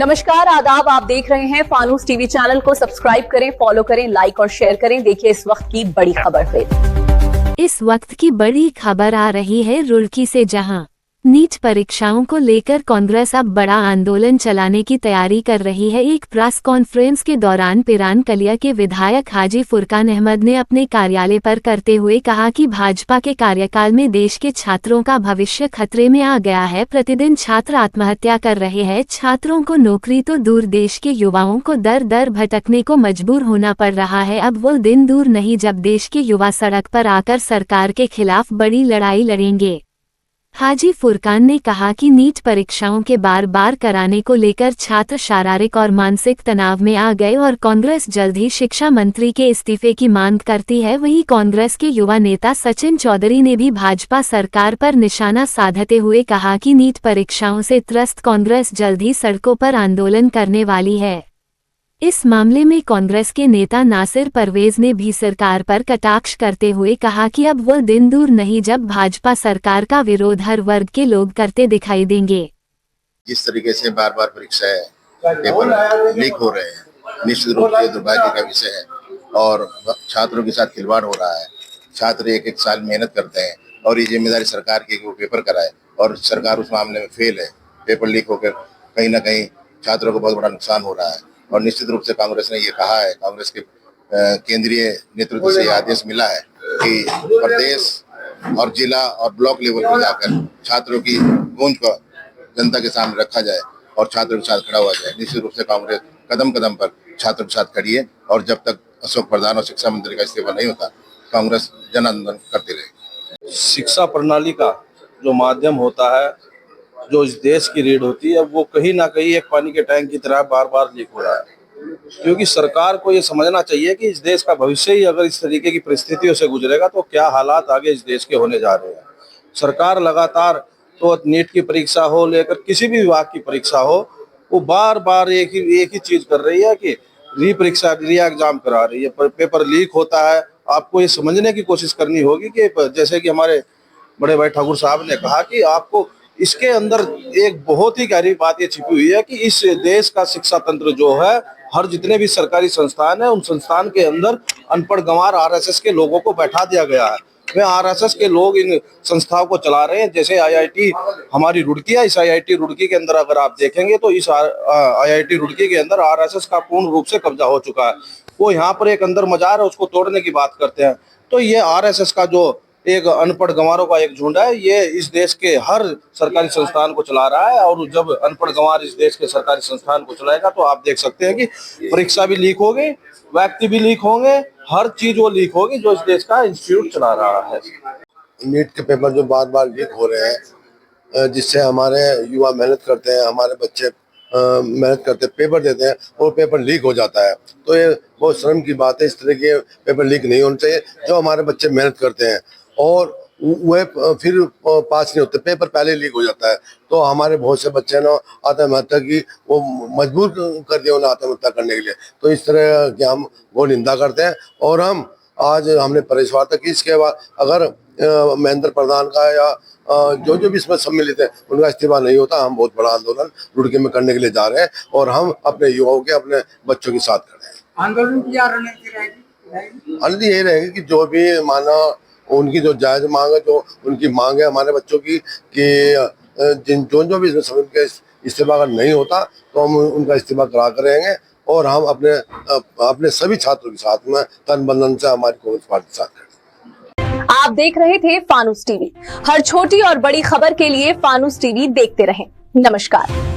नमस्कार, आदाब। आप देख रहे हैं फानूस टीवी। चैनल को सब्सक्राइब करें, फॉलो करें, लाइक और शेयर करें। देखिए इस वक्त की बड़ी खबर फिर। इस वक्त की बड़ी खबर आ रही है रुड़की से, जहां नीट परीक्षाओं को लेकर कांग्रेस अब बड़ा आंदोलन चलाने की तैयारी कर रही है। एक प्रेस कॉन्फ्रेंस के दौरान पिरान कलिया के विधायक हाजी फुरकान अहमद ने अपने कार्यालय पर करते हुए कहा कि भाजपा के कार्यकाल में देश के छात्रों का भविष्य खतरे में आ गया है। प्रतिदिन छात्र आत्महत्या कर रहे हैं। छात्रों को नौकरी तो दूर, देश के युवाओं को दर दर भटकने को मजबूर होना पड़ रहा है। अब वो दिन दूर नहीं जब देश के युवा सड़क पर आकर सरकार के खिलाफ बड़ी लड़ाई लड़ेंगे। हाजी फुरकान ने कहा कि नीट परीक्षाओं के बार बार कराने को लेकर छात्र शारीरिक और मानसिक तनाव में आ गए और कांग्रेस जल्द ही शिक्षा मंत्री के इस्तीफे की मांग करती है। वहीं कांग्रेस के युवा नेता सचिन चौधरी ने भी भाजपा सरकार पर निशाना साधते हुए कहा कि नीट परीक्षाओं से त्रस्त कांग्रेस जल्द ही सड़कों पर आंदोलन करने वाली है। इस मामले में कांग्रेस के नेता नासिर परवेज ने भी सरकार पर कटाक्ष करते हुए कहा कि अब वो दिन दूर नहीं जब भाजपा सरकार का विरोध हर वर्ग के लोग करते दिखाई देंगे। जिस तरीके से बार बार परीक्षाएं पेपर लीक हो रहे हैं, निश्चित रूप से दुर्भाग्य का विषय है और छात्रों के साथ खिलवाड़ हो रहा है। छात्र एक एक साल मेहनत करते हैं और ये जिम्मेदारी सरकार की कि वो पेपर कराए और सरकार उस मामले में फेल है। पेपर लीक होकर कहीं ना कहीं छात्रों को बहुत बड़ा नुकसान हो रहा है और निश्चित रूप से कांग्रेस ने ये कहा है, कांग्रेस के केंद्रीय नेतृत्व से आदेश मिला है कि प्रदेश और जिला और ब्लॉक लेवल पर जाकर छात्रों की गूंज को जनता के सामने रखा जाए और छात्रों के साथ खड़ा हुआ जाए। निश्चित रूप से कांग्रेस कदम कदम पर छात्रों के साथ खड़ी है और जब तक अशोक प्रधान और शिक्षा मंत्री का इस्तीफा नहीं होता, कांग्रेस जन आंदोलन करती रहेगी। शिक्षा प्रणाली का जो माध्यम होता है, जो इस देश की रीढ़ होती है, वो कहीं ना कहीं एक पानी के टैंक की तरह बार बार लीक हो रहा है। क्योंकि सरकार को ये समझना चाहिए कि इस देश का भविष्य ही अगर इस तरीके की परिस्थितियों से गुजरेगा तो क्या हालात आगे इस देश के होने जा रहे हैं। सरकार लगातार, तो नीट की परीक्षा हो लेकर किसी भी विभाग की परीक्षा हो, वो बार बार एक ही चीज कर रही है कि री एग्जाम करा रही है। पेपर लीक होता है। आपको ये समझने की कोशिश करनी होगी कि जैसे कि हमारे बड़े भाई ठाकुर साहब ने कहा कि आपको इसके अंदर एक बहुत ही गहरी बात ये छिपी हुई है कि इस देश का शिक्षा तंत्र जो है, हर जितने भी सरकारी संस्थान है, उन संस्थान के अंदर अनपढ़ गंवार आरएसएस के लोगों को बैठा दिया गया है। वे आरएसएस के लोग इन संस्थाओं को चला रहे हैं। जैसे आईआईटी हमारी रुड़की है, इस आईआईटी रुड़की के अंदर अगर आप देखेंगे तो इस आईआईटी रुड़की के अंदर आरएसएस का पूर्ण रूप से कब्जा हो चुका है। वो यहाँ पर एक अंदर मजार है, उसको तोड़ने की बात करते हैं। तो ये आरएसएस का जो एक अनपढ़ गंवारों का एक झुंड है, ये इस देश के हर सरकारी संस्थान को चला रहा है। और जब अनपढ़ गंवार इस देश के सरकारी संस्थान को चलाएगा तो आप देख सकते हैं कि परीक्षा भी लीक होगी, व्यक्ति भी लीक होंगे, हर चीज वो लीक होगी जो इस देश का इंस्टीट्यूट चला रहा है। नीट के पेपर जो बार बार लीक हो रहे हैं, जिससे हमारे युवा मेहनत करते हैं, हमारे बच्चे मेहनत करते पेपर देते हैं और पेपर लीक हो जाता है, तो ये बहुत शर्म की बात है। इस तरह के पेपर लीक नहीं होने चाहिए। जो हमारे बच्चे मेहनत करते हैं और वह फिर पास नहीं होते, पेपर पहले लीक हो जाता है, तो हमारे बहुत से बच्चे ना आत्महत्या की वो मजबूर कर दिया उन्हें आत्महत्या करने के लिए। तो इस तरह की हम वो निंदा करते हैं और हम आज हमने परिसवार तक इसके बाद अगर महेंद्र प्रधान का या जो भी इसमें सम्मिलित है उनका इस्तीफा नहीं होता, हम बहुत बड़ा आंदोलन रुड़की में करने के लिए जा रहे हैं और हम अपने युवाओं के, अपने बच्चों के साथ खड़े हैं। आंदोलन की क्या रणनीति रहेगी? रणनीति यही रहेगी कि जो भी माना उनकी जो जायज मांग है, जो उनकी मांग है हमारे बच्चों की, कि जो भी इसमें समिति का इस्तीफा अगर नहीं होता तो हम उनका इस्तीफा करा कर रहेंगे और हम अपने सभी छात्रों के साथ में तन बंधन से हमारी कांग्रेस पार्टी के साथ खड़े। आप देख रहे थे फानूस टीवी। हर छोटी और बड़ी खबर के लिए फानूस टीवी देखते रहें। नमस्कार।